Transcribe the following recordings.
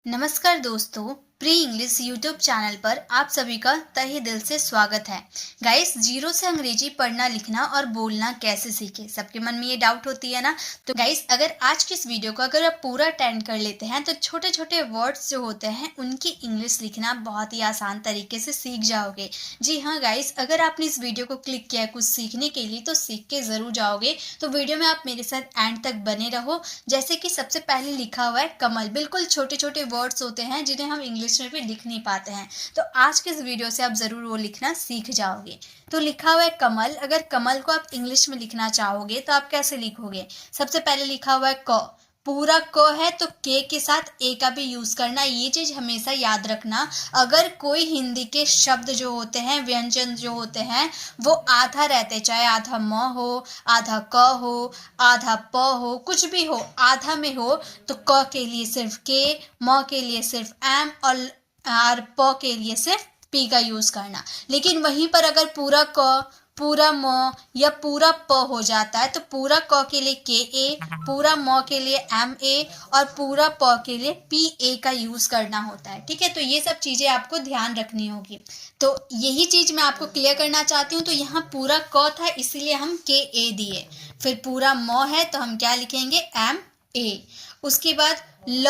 नमस्कार दोस्तों, pre English YouTube channel पर आप सभी का तहे दिल से स्वागत है। गाइस, जीरो से अंग्रेजी पढ़ना लिखना और बोलना कैसे सीखें, सबके मन में ये डाउट होती है ना। तो गाइस, अगर आज की इस वीडियो को अगर आप पूरा अटेंड कर लेते हैं तो छोटे छोटे वर्ड्स जो होते हैं उनकी इंग्लिश लिखना बहुत ही आसान तरीके से सीख जाओगे। जी हाँ गाइस, अगर आपने इस वीडियो को क्लिक किया है कुछ सीखने के लिए तो सीख के ज़रूर जाओगे। तो वीडियो में आप मेरे साथ एंड तक बने रहो। जैसे कि सबसे पहले लिखा हुआ है कमल। बिल्कुल छोटे छोटे वर्ड्स होते हैं जिन्हें हम इंग्लिश में भी लिख नहीं पाते हैं, तो आज के इस वीडियो से आप ज़रूर वो लिखना सीख जाओगे। तो लिखा हुआ है कमल। अगर कमल को आप इंग्लिश में लिखना चाहोगे तो आप कैसे लिखोगे? सबसे पहले लिखा हुआ है क। पूरा क है तो के साथ ए का भी यूज़ करना। ये चीज़ हमेशा याद रखना। अगर कोई हिंदी के शब्द जो होते हैं, व्यंजन जो होते हैं, वो आधा रहते, चाहे आधा म हो, आधा क हो, आधा प हो, कुछ भी हो, आधा में हो, तो क के लिए सिर्फ के, म के लिए सिर्फ एम और प के लिए सिर्फ पी का यूज़ करना। लेकिन वहीं पर अगर पूरा क, पूरा म या पूरा प हो जाता है तो पूरा क के लिए के ए, पूरा म के लिए एम ए और पूरा प के लिए पी ए का यूज़ करना होता है। ठीक है, तो ये सब चीज़ें आपको ध्यान रखनी होगी। तो यही चीज़ मैं आपको क्लियर करना चाहती हूँ। तो यहाँ पूरा क था इसीलिए हम के ए दिए। फिर पूरा म है तो हम क्या लिखेंगे? M A. उसके बाद ल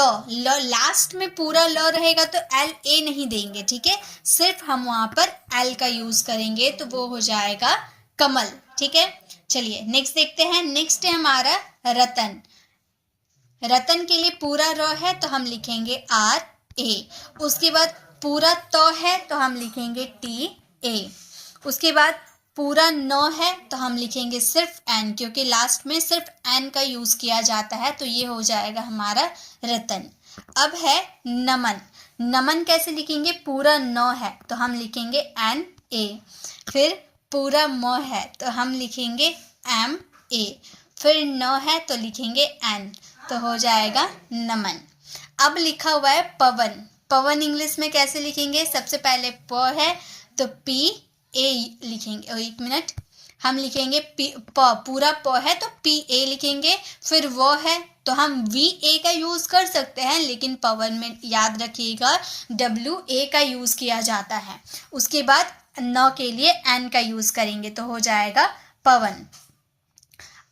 लास्ट में पूरा ल रहेगा तो एल ए नहीं देंगे। ठीक है, सिर्फ हम वहां पर एल का यूज करेंगे तो वो हो जाएगा कमल। ठीक है, चलिए नेक्स्ट देखते हैं। नेक्स्ट है हमारा रतन। रतन के लिए पूरा र है तो हम लिखेंगे आर ए। उसके बाद पूरा त है तो हम लिखेंगे टी ए। उसके बाद पूरा न है तो हम लिखेंगे सिर्फ एन, क्योंकि लास्ट में सिर्फ एन का यूज किया जाता है। तो ये हो जाएगा हमारा रतन। अब है नमन। नमन कैसे लिखेंगे? पूरा न है तो हम लिखेंगे एन ए। फिर पूरा म है तो हम लिखेंगे एम ए। फिर न है तो लिखेंगे एन, तो हो जाएगा नमन। अब लिखा हुआ है पवन। पवन इंग्लिश में कैसे लिखेंगे? सबसे पहले प है तो पी ए लिखेंगे। एक मिनट, हम लिखेंगे पूरा प है तो पी ए लिखेंगे। फिर वो है तो हम वी ए का यूज़ कर सकते हैं, लेकिन पवन में याद रखिएगा डब्ल्यू ए का यूज़ किया जाता है। उसके बाद न के लिए एन का यूज़ करेंगे तो हो जाएगा पवन।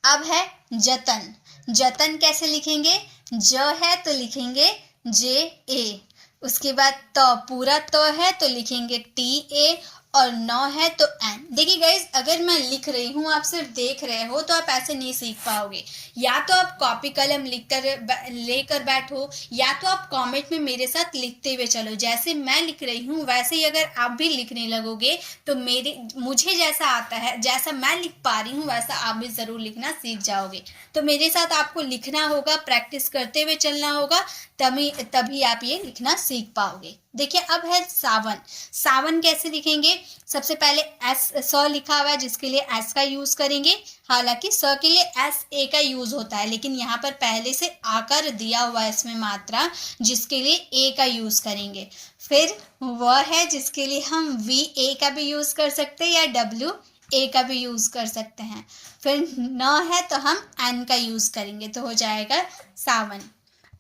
अब है जतन। जतन कैसे लिखेंगे? ज है तो लिखेंगे जे ए। उसके बाद पूरा है तो लिखेंगे टी ए और न है तो एन। देखिए गाइज, अगर मैं लिख रही हूँ आप सिर्फ देख रहे हो तो आप ऐसे नहीं सीख पाओगे। या तो आप कॉपी कलम लेकर बैठो, या तो आप कमेंट में मेरे साथ लिखते हुए चलो। जैसे मैं लिख रही हूँ वैसे ही अगर आप भी लिखने लगोगे तो मुझे जैसा आता है, जैसा मैं लिख पा रही हूँ वैसा आप भी ज़रूर लिखना सीख जाओगे। तो मेरे साथ आपको लिखना होगा, प्रैक्टिस करते हुए चलना होगा, तभी आप ये लिखना सीख पाओगे। देखिए अब है सावन। सावन कैसे लिखेंगे? सबसे पहले एस स लिखा हुआ है जिसके लिए एस का यूज करेंगे। हालांकि स के लिए एस ए का यूज होता है, लेकिन यहाँ पर पहले से आकर दिया हुआ है इसमें मात्रा, जिसके लिए ए का यूज करेंगे। फिर वह है जिसके लिए हम वी ए का भी यूज कर सकते हैं या डब्ल्यू ए का भी यूज कर सकते हैं। फिर न है तो हम एन का यूज करेंगे तो हो जाएगा सावन।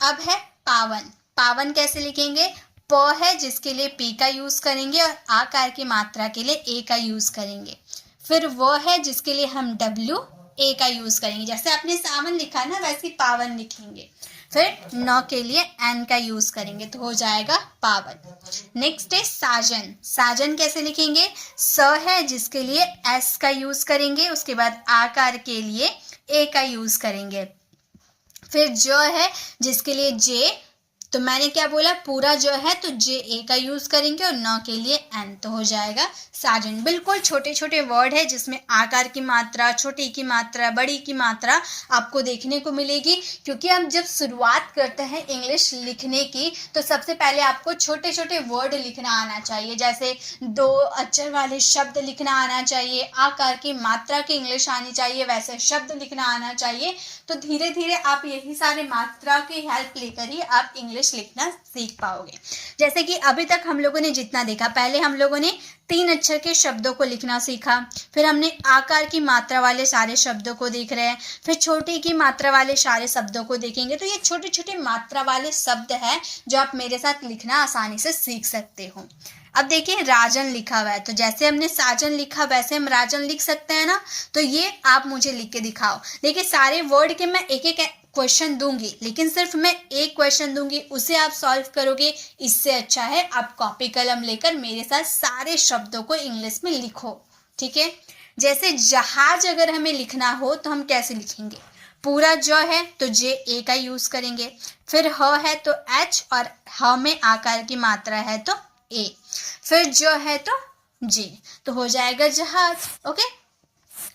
अब है पावन। पावन कैसे लिखेंगे? प है जिसके लिए पी का यूज करेंगे और आकार की मात्रा के लिए ए का यूज करेंगे। फिर वो है जिसके लिए हम डब्ल्यू ए का यूज करेंगे। जैसे आपने सावन लिखा ना वैसे पावन लिखेंगे। फिर न के लिए एन का यूज करेंगे तो हो जाएगा पावन। नेक्स्ट है साजन। साजन कैसे लिखेंगे? स है जिसके लिए एस का यूज करेंगे, उसके बाद आकार के लिए ए का यूज करेंगे। फिर जो है जिसके लिए जे, तो मैंने क्या बोला? पूरा जो है तो जे ए का यूज करेंगे और न के लिए एन, तो हो जाएगा साजन। बिल्कुल छोटे छोटे वर्ड है जिसमें आकार की मात्रा, छोटी की मात्रा, बड़ी की मात्रा आपको देखने को मिलेगी। क्योंकि हम जब शुरुआत करते हैं इंग्लिश लिखने की तो सबसे पहले आपको छोटे छोटे वर्ड लिखना आना चाहिए। जैसे 2 अक्षर वाले शब्द लिखना आना चाहिए, आकार की मात्रा की इंग्लिश आनी चाहिए, वैसे शब्द लिखना आना चाहिए। तो धीरे धीरे आप यही सारे मात्रा की हेल्प लेकर ही आप इंग्लिश इंग्लिश लिखना सीख पाओगे। जैसे कि अभी तक हम लोगों ने जितना देखा, पहले हम लोगों ने 3 अक्षर के शब्दों को लिखना सीखा, फिर हमने आकार की मात्रा वाले सारे शब्दों को देख रहे हैं, फिर छोटी की मात्रा वाले सारे शब्दों को देखेंगे। तो ये छोटे छोटे मात्रा वाले शब्द हैं जो आप मेरे साथ लिखना आसानी से सीख सकते हो। अब देखिए राजन लिखा हुआ है, तो जैसे हमने साजन लिखा वैसे हम राजन लिख सकते हैं ना। तो ये आप मुझे लिख के दिखाओ। देखिए सारे वर्ड के मैं एक एक क्वेश्चन दूंगी, लेकिन सिर्फ मैं एक क्वेश्चन दूंगी, उसे आप सॉल्व करोगे। इससे अच्छा है आप कॉपी कलम लेकर मेरे साथ सारे शब्दों को इंग्लिश में लिखो, ठीक है। जैसे जहाज अगर हमें लिखना हो तो हम कैसे लिखेंगे? पूरा ज है तो जे ए का यूज करेंगे, फिर ह है तो एच, और ह में आकार की मात्रा है तो ए, फिर जो है तो जी, तो हो जाएगा जहाज। ओके,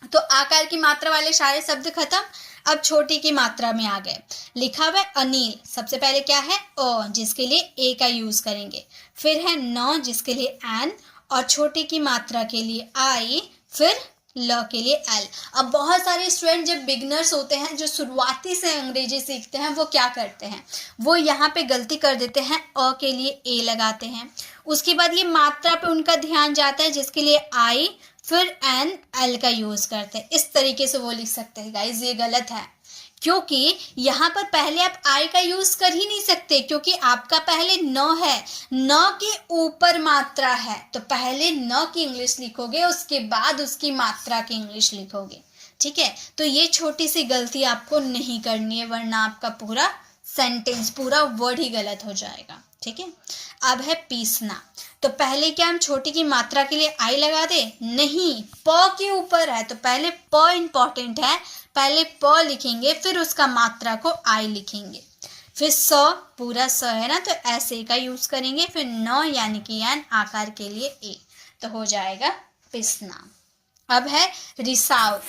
तो आकार की मात्रा वाले सारे शब्द खत्म। अब छोटी की मात्रा में आ गए। लिखा हुआ है अनिल, सबसे पहले क्या है अ, जिसके लिए ए का यूज करेंगे, फिर है न जिसके लिए एन, और छोटी की मात्रा के लिए आई, फिर ल के लिए एल। अब बहुत सारे स्टूडेंट जब बिगनर्स होते हैं, जो शुरुआती से अंग्रेजी सीखते हैं, वो क्या करते हैं, वो यहाँ पे गलती कर देते हैं, अ के लिए ए लगाते हैं। उसके बाद ये मात्रा पे उनका ध्यान जाता है, जिसके लिए आई, फिर एन, एल का यूज करते हैं। इस तरीके से वो लिख सकते हैं। गाइज ये गलत है, क्योंकि यहाँ पर पहले आप आई का यूज कर ही नहीं सकते, क्योंकि आपका पहले न है, न के ऊपर मात्रा है, तो पहले न की इंग्लिश लिखोगे, उसके बाद उसकी मात्रा की इंग्लिश लिखोगे, ठीक है। तो ये छोटी सी गलती आपको नहीं करनी है, वरना आपका पूरा सेंटेंस, पूरा वर्ड ही गलत हो जाएगा, ठीक है। अब है पीसना, तो पहले क्या हम छोटी की मात्रा के लिए आई लगा दे? नहीं, प के ऊपर है, तो पहले प इंपॉर्टेंट है, पहले प लिखेंगे, फिर उसका मात्रा को आई लिखेंगे, फिर स, पूरा स है ना, तो ऐसे का यूज करेंगे, फिर न यानी कि एन, आकार के लिए ए, तो हो जाएगा पिसना। अब है रिसाव,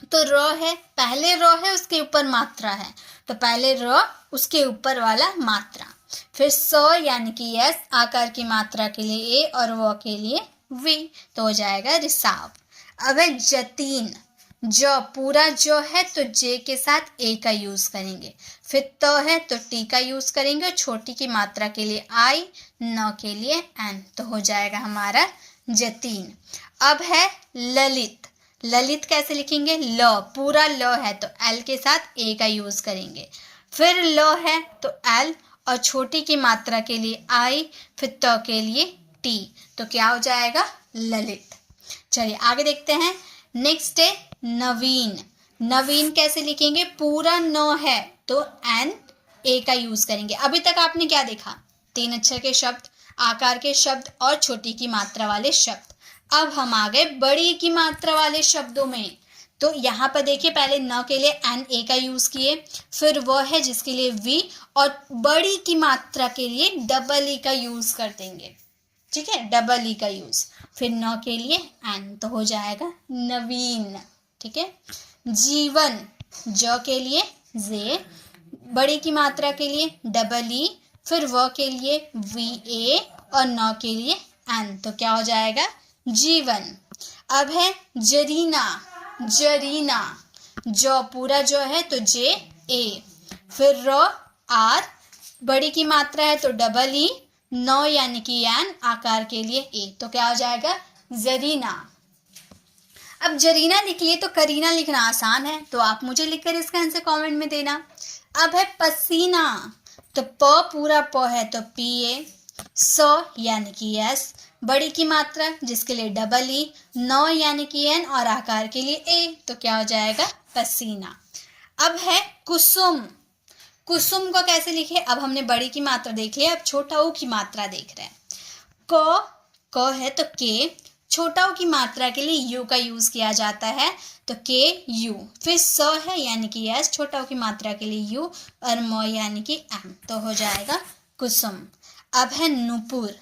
तो र है, पहले र है, उसके ऊपर मात्रा है, तो पहले र, उसके ऊपर वाला मात्रा, फिर स यानी कि यस, आकार की मात्रा के लिए ए और व के लिए वी, तो हो जाएगा रिसाव। अब है जतीन, जो पूरा जो है तो जे के साथ ए का यूज करेंगे, फिर त है तो टी का यूज करेंगे, और छोटी की मात्रा के लिए आई, न के लिए एन, तो हो जाएगा हमारा जतीन। अब है ललित, ललित कैसे लिखेंगे? ल, पूरा ल है तो एल के साथ ए का यूज करेंगे, फिर ल है तो एल, और छोटी की मात्रा के लिए आई, फिर त के लिए टी, तो क्या हो जाएगा? ललित। चलिए आगे देखते हैं। नेक्स्ट है नवीन, नवीन कैसे लिखेंगे? पूरा न है तो एन, ए का यूज करेंगे। अभी तक आपने क्या देखा? 3 अक्षर के शब्द, आकार के शब्द और छोटी की मात्रा वाले शब्द। अब हम आ गए बड़ी की मात्रा वाले शब्दों में, तो यहाँ पर देखिए पहले न के लिए एन, ए का यूज किए, फिर वह है जिसके लिए वी, और बड़ी की मात्रा के लिए डबल ई का यूज कर देंगे, ठीक है, डबल ई का यूज, फिर न के लिए एन, तो हो जाएगा नवीन, ठीक है। जीवन, ज के लिए जे, बड़ी की मात्रा के लिए डबल ई, फिर व के लिए वी ए, और न के लिए एन, तो क्या हो जाएगा? जीवन। अब है जरीना, जरीना, जो पूरा जो है तो जे ए, फिर र आर, बड़ी की मात्रा है तो डबल ई, नौ यानी कि एन, आकार के लिए ए, तो क्या हो जाएगा? जरीना। अब जरीना लिख लिए तो करीना लिखना आसान है, तो आप मुझे लिखकर इसका आंसर कमेंट में देना। अब है पसीना, तो प पूरा प है तो पी ए, स यानी कि एस, बड़ी की मात्रा जिसके लिए डबल ई, नौ यानी कि एन, और आकार के लिए ए, तो क्या हो जाएगा? पसीना। अब है कुसुम, कुसुम को कैसे लिखे? अब हमने बड़ी की मात्रा देख लिया, अब छोटा ऊ की मात्रा देख रहे हैं। क है तो के, छोटा ऊ की मात्रा के लिए यू का यूज किया जाता है, तो के यू, फिर स है यानी कि एस, छोटा ऊ की मात्रा के लिए यू, और म यानी कि एम, तो हो जाएगा कुसुम। अब है नुपुर,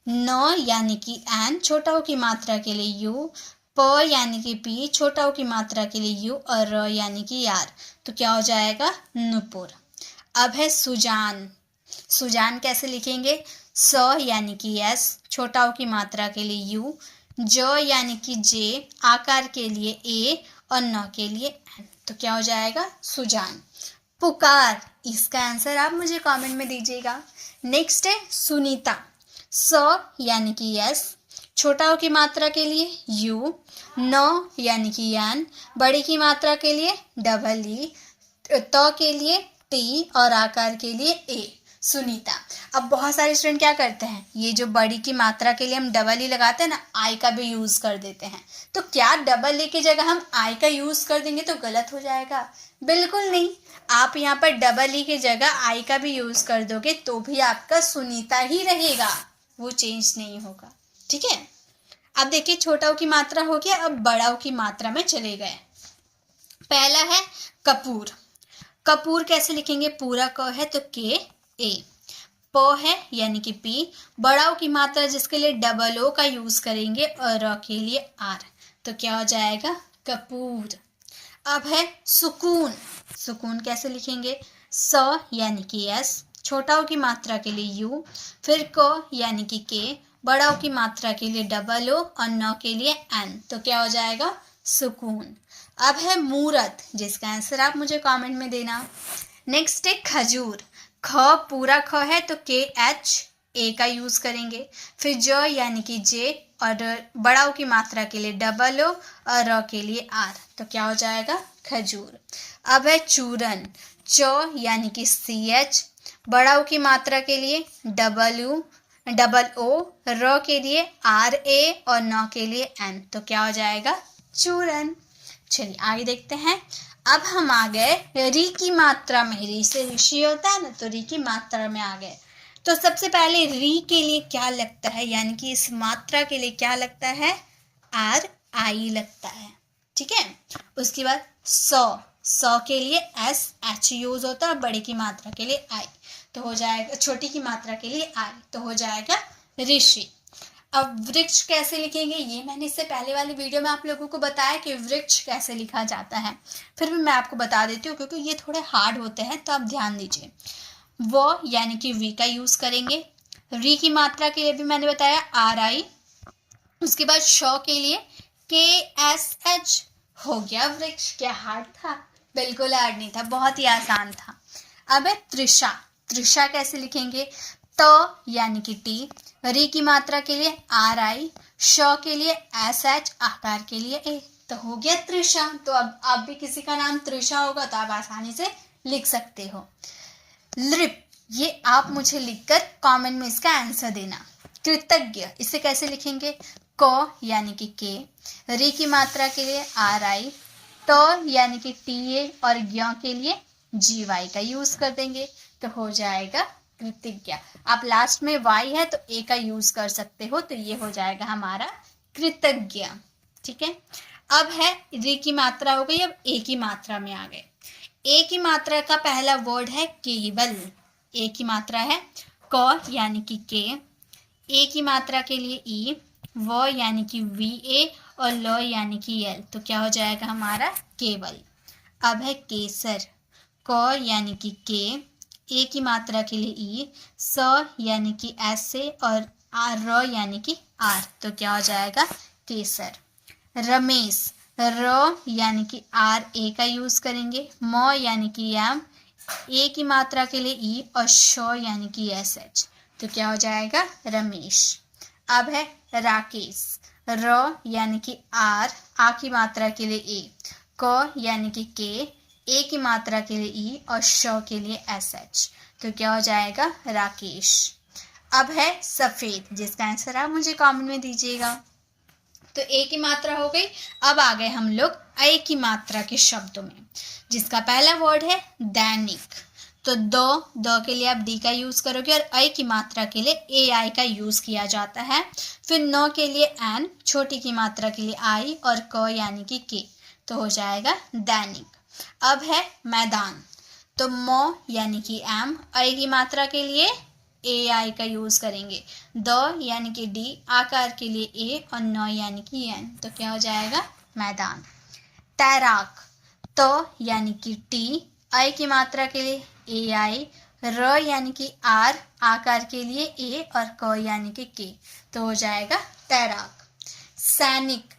न यानी कि एन, छोटा ऊ की मात्रा के लिए यू, प यानी कि पी, छोटा ऊ की मात्रा के लिए यू, और र यानी कि यार, तो क्या हो जाएगा? नुपुर। अब है सुजान, सुजान कैसे लिखेंगे? स यानी कि एस, छोटा ऊ की मात्रा के लिए यू, ज यानी कि जे, आकार के लिए ए, और न के लिए एन, तो क्या हो जाएगा? सुजान। पुकार, इसका आंसर आप मुझे कमेंट में दीजिएगा। नेक्स्ट है सुनीता, स यानी कि यस, छोटा ओ की मात्रा के लिए यू, न यानी कि यान, बड़ी की मात्रा के लिए डबल ई, त के लिए टी और आकार के लिए ए, सुनीता। अब बहुत सारे स्टूडेंट क्या करते हैं, ये जो बड़ी की मात्रा के लिए हम डबल ई लगाते हैं ना, आई का भी यूज कर देते हैं। तो क्या डबल ई की जगह हम आई का यूज कर देंगे तो गलत हो जाएगा? बिल्कुल नहीं। आप यहाँ पर डबल ई की जगह आई का भी यूज कर दोगे तो भी आपका सुनीता ही रहेगा, वो चेंज नहीं होगा। ठीक है। अब देखिए छोटा ओ की मात्रा हो गया, अब बड़ा ओ की मात्रा में चले गए। पहला है कपूर, कपूर कैसे लिखेंगे, पूरा क है तो के ए, प है यानी कि पी, बड़ा ओ की मात्रा जिसके लिए डबल ओ का यूज करेंगे और र के लिए आर, तो क्या हो जाएगा कपूर। अब है सुकून, सुकून कैसे लिखेंगे, स यानी कि एस, छोटा ओ की मात्रा के लिए यू, फिर क यानी कि के, बड़ा ओ की मात्रा के लिए डबल ओ और न के लिए एन, तो क्या हो जाएगा सुकून। अब है मूरत, जिसका आंसर आप मुझे कमेंट में देना। नेक्स्ट है खजूर, ख पूरा ख है तो के एच ए का यूज करेंगे, फिर ज यानी कि जे और बड़ा ओ की मात्रा के लिए डबल ओ और र के लिए आर, तो क्या हो जाएगा खजूर। अब है चूरन, च यानी कि सी एच, बड़ा ओ की मात्रा के लिए डबल ओ, र के लिए आर ए और न के लिए एन, तो क्या हो जाएगा चूरन। चलिए आगे देखते हैं। अब हम आ गए री की मात्रा में, री से ऋषि होता है ना, तो री की मात्रा में आ गए। तो सबसे पहले री के लिए क्या लगता है, यानी कि इस मात्रा के लिए क्या लगता है, आर आई लगता है। ठीक है। उसके बाद सौ के लिए एस एच यूज होता है, बड़े की मात्रा के लिए आई, तो हो जाएगा, छोटी की मात्रा के लिए आई, तो हो जाएगा ऋषि। अब वृक्ष कैसे लिखेंगे, ये मैंने इससे पहले वाली वीडियो में आप लोगों को बताया कि वृक्ष कैसे लिखा जाता है, फिर भी मैं आपको बता देती हूँ क्योंकि ये थोड़े हार्ड होते हैं, तो आप ध्यान दीजिए। वो यानी कि वी का यूज करेंगे, री की मात्रा के लिए भी मैंने बताया आर आई, उसके बाद श के लिए के एस एच, हो गया वृक्ष। क्या हार्ड था? बिल्कुल हार्ड नहीं था, बहुत ही आसान था। अब है त्रिषा, त्रिषा कैसे लिखेंगे, त यानी कि टी, री की मात्रा के लिए आर आई, श के लिए एस एच, आकार के लिए ए, तो हो गया त्रिषा। तो अब आप भी किसी का नाम त्रिषा होगा तो आप आसानी से लिख सकते हो। लिप, ये आप मुझे लिखकर कमेंट में इसका आंसर देना। कृतज्ञ, इसे कैसे लिखेंगे, क यानी कि के, री की मात्रा के लिए आर आई, ट यानी कि टी ए और ज्ञ के लिए जी वाई का यूज कर देंगे, तो हो जाएगा कृतज्ञ। आप लास्ट में वाई है तो ए का यूज कर सकते हो, तो ये हो जाएगा हमारा कृतज्ञ। ठीक है। अब है री की मात्रा हो गई, अब ए की मात्रा में आ गए। ए की मात्रा का पहला वर्ड है केवल, ए की मात्रा है क यानी कि के, ए की मात्रा के लिए ई, व यानी कि वी ए और ल यानी कि एल, तो क्या हो जाएगा हमारा केवल। अब है केसर, क यानी कि के, ए की मात्रा के लिए ई, स यानी कि एस ए और र यानी कि आर, तो क्या हो जाएगा केसर। रमेश, र यानी कि आर ए का यूज करेंगे, म यानी कि एम, ए की मात्रा के लिए ई और श यानी कि एस एच, तो क्या हो जाएगा रमेश। अब है राकेश, र यानी कि आर, आ की मात्रा के लिए ए, क यानी कि के, ए की मात्रा के लिए ई और श के लिए एस एच, तो क्या हो जाएगा राकेश। अब है सफेद, जिसका आंसर आप मुझे कमेंट में दीजिएगा। तो ए की मात्रा हो गई। अब आ गए हम लोग ए की मात्रा के शब्दों में, जिसका पहला वर्ड है दैनिक। तो द के लिए आप डी का यूज करोगे और ए की मात्रा के लिए ए आई का यूज किया जाता है। फिर न के लिए एन, छोटी की मात्रा के लिए आई और क यानी कि के, तो हो जाएगा दैनिक। अब है मैदान, तो म यानी कि एम, ए की मात्रा के लिए ए आई का यूज करेंगे, द यानी कि डी, आकार के लिए ए और न यानी कि एन, तो क्या हो जाएगा मैदान। तैराक, त यानी कि टी, आई की मात्रा के लिए ए आई, र यानी कि आर, आकार के लिए ए और क यानी कि के, तो हो जाएगा तैराक। सैनिक,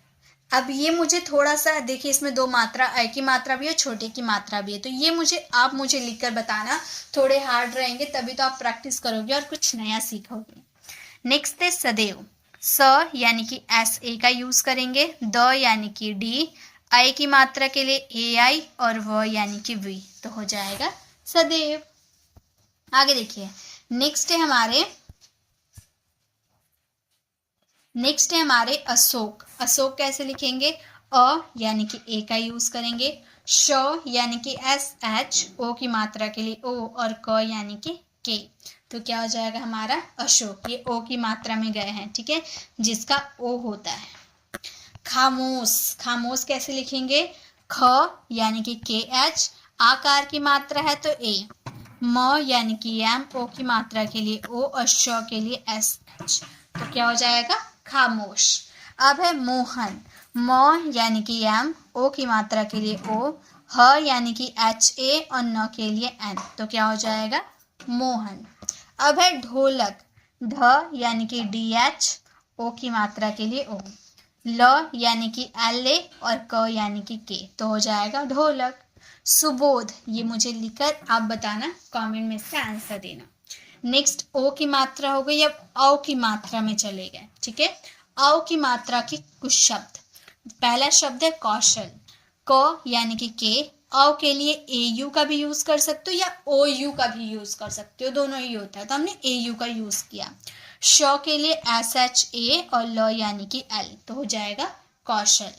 अब ये मुझे थोड़ा सा देखिए, इसमें दो मात्रा, अ की मात्रा भी है, छोटे की मात्रा भी है, तो ये आप मुझे लिखकर बताना। थोड़े हार्ड रहेंगे तभी तो आप प्रैक्टिस करोगे और कुछ नया सीखोगे। नेक्स्ट है सदैव। स यानी कि एस ए का यूज करेंगे, द यानी कि डी, आई की मात्रा के लिए ए आई और व यानी कि वी, तो हो जाएगा सदैव। आगे देखिए, नेक्स्ट है हमारे अशोक। अशोक कैसे लिखेंगे? अ यानी कि ए का यूज करेंगे, श यानी कि एस एच, ओ की मात्रा के लिए ओ और क यानी कि के, तो क्या हो जाएगा हमारा अशोक। ये ओ की मात्रा में गए हैं, ठीक है, जिसका ओ होता है। खामोश। खामोश कैसे लिखेंगे? ख यानी कि के एच, आकार की मात्रा है तो ए, म यानी कि एम, ओ की मात्रा के लिए ओ और श के लिए एस एच, तो क्या हो जाएगा खामोश। अब है मोहन। म यानी कि एम, ओ की मात्रा के लिए ओ, ह यानी कि एच ए और न के लिए एन, तो क्या हो जाएगा मोहन। अब है ढोलक। ढ यानी कि डी एच, ओ की मात्रा के लिए ओ, ल यानी कि एल ए और क यानी कि के, तो हो जाएगा ढोलक। सुबोध, ये मुझे लिखकर आप बताना, कमेंट में इसका आंसर देना। नेक्स्ट ओ की मात्रा हो गई, अब औ की मात्रा में चले गए, ठीक है। औ की मात्रा के कुछ शब्द। पहला शब्द है कौशल। क यानी कि के, औ के लिए ए यू का भी यूज कर सकते हो या ओ यू का भी यूज कर सकते हो, दोनों ही होता है, तो हमने ए यू का यूज किया। श के लिए एस एच ए और ल यानी कि एल, तो हो जाएगा कौशल।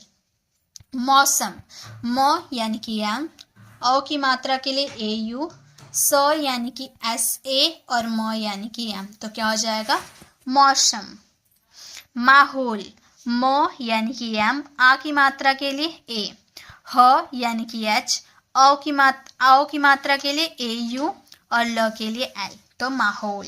मौसम। म यानी कि एम, औ की मात्रा के लिए ए यू, स यानी कि एस ए और म यानी कि एम, तो क्या हो जाएगा मौसम। माहौल। म यानी कि एम, आ की मात्रा के लिए ए, ह यानी कि एच, औ की मात्रा के लिए ए यू और ल के लिए एल, तो माहौल।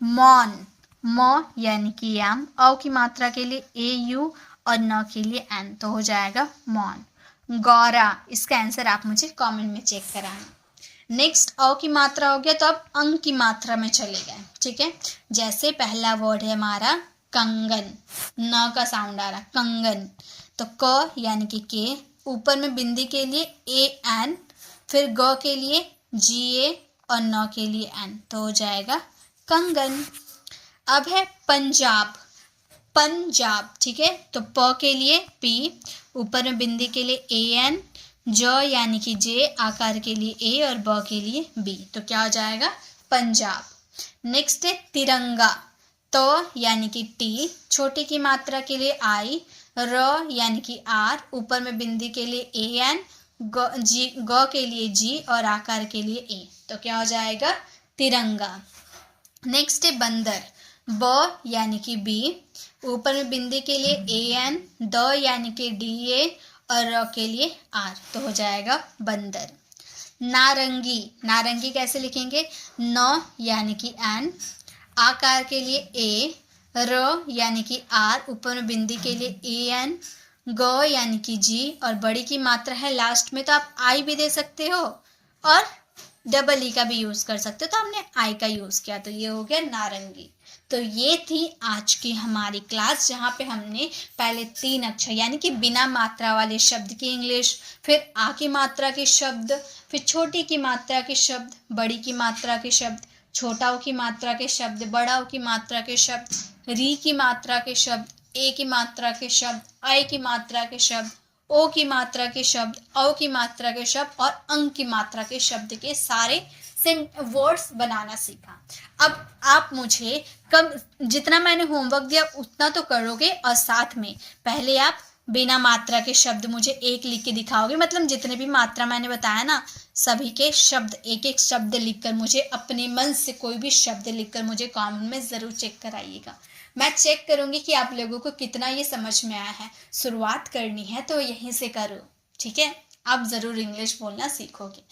मौन। म यानी कि एम, औ की मात्रा के लिए ए यू और न के लिए एन, तो हो जाएगा मौन। गौरा, इसका आंसर आप मुझे कमेंट में चेक कराना। नेक्स्ट औ की मात्रा हो गया, तो अब अंग की मात्रा में चले गए, ठीक है। जैसे पहला वर्ड है हमारा कंगन, न का साउंड आ रहा, कंगन, तो क यानी कि के, ऊपर में बिंदी के लिए ए एन, फिर ग के लिए जी ए और न के लिए एन, तो हो जाएगा कंगन। अब है पंजाब। पंजाब, ठीक है, तो प के लिए पी, ऊपर में बिंदी के लिए ए एन, ज यानी कि जे, आकार के लिए ए और ब के लिए बी, तो क्या हो जाएगा पंजाब। नेक्स्ट है तिरंगा। तो यानी कि टी, छोटी की मात्रा के लिए आई, र यानी कि आर, ऊपर में बिंदी के लिए ए एन, ग के लिए जी और आकार के लिए ए, तो क्या हो जाएगा तिरंगा। नेक्स्ट है बंदर। ब यानी कि बी, ऊपर में बिंदी के लिए ए एन, द यानी कि डी ए और र के लिए आर, तो हो जाएगा बंदर। नारंगी। नारंगी कैसे लिखेंगे? न यानी कि एन, आकार के लिए ए, र यानी कि आर, ऊपर में बिंदी के लिए ए एन, ग यानी कि जी और बड़ी की मात्रा है लास्ट में, तो आप आई भी दे सकते हो और डबल ई का भी यूज कर सकते हो, तो हमने आई का यूज किया, तो ये हो गया नारंगी। तो ये थी आज की हमारी क्लास, जहाँ पे हमने पहले 3 अक्षर यानी कि बिना मात्रा वाले शब्द की इंग्लिश, फिर आ की मात्रा के शब्द, फिर छोटी की मात्रा के शब्द, बड़ी की मात्रा के शब्द, छोटा ओ की मात्रा के शब्द, बड़ा ओ की मात्रा के शब्द, री की मात्रा के शब्द, ए की मात्रा के शब्द, आई की मात्रा के शब्द, ओ की मात्रा के शब्द, औ की मात्रा के शब्द और अंग की मात्रा के शब्द के सारे वर्ड्स बनाना सीखा। अब आप मुझे कम, जितना मैंने होमवर्क दिया उतना तो करोगे, और साथ में पहले आप बिना मात्रा के शब्द मुझे एक लिख के दिखाओगे, मतलब जितने भी मात्रा मैंने बताया ना, सभी के शब्द, एक एक शब्द लिखकर मुझे, अपने मन से कोई भी शब्द लिखकर मुझे कमेंट में ज़रूर चेक कराइएगा। मैं चेक करूंगी कि आप लोगों को कितना ये समझ में आया है। शुरुआत करनी है तो यहीं से करो, ठीक है, आप ज़रूर इंग्लिश बोलना सीखोगे।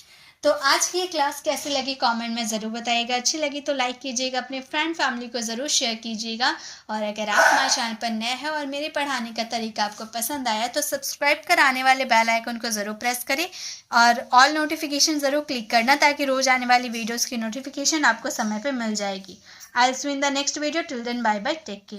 तो आज की ये क्लास कैसी लगी कमेंट में ज़रूर बताइएगा। अच्छी लगी तो लाइक कीजिएगा, अपने फ्रेंड फैमिली को ज़रूर शेयर कीजिएगा, और अगर आप हमारे चैनल पर नए हैं और मेरे पढ़ाने का तरीका आपको पसंद आया तो सब्सक्राइब कर आने वाले बेल आइकन को ज़रूर प्रेस करें और ऑल नोटिफिकेशन ज़रूर क्लिक करना, ताकि रोज़ आने वाली वीडियोज़ की नोटिफिकेशन आपको समय पर मिल जाएगी। I will see you in the next video. Till then bye bye, take care.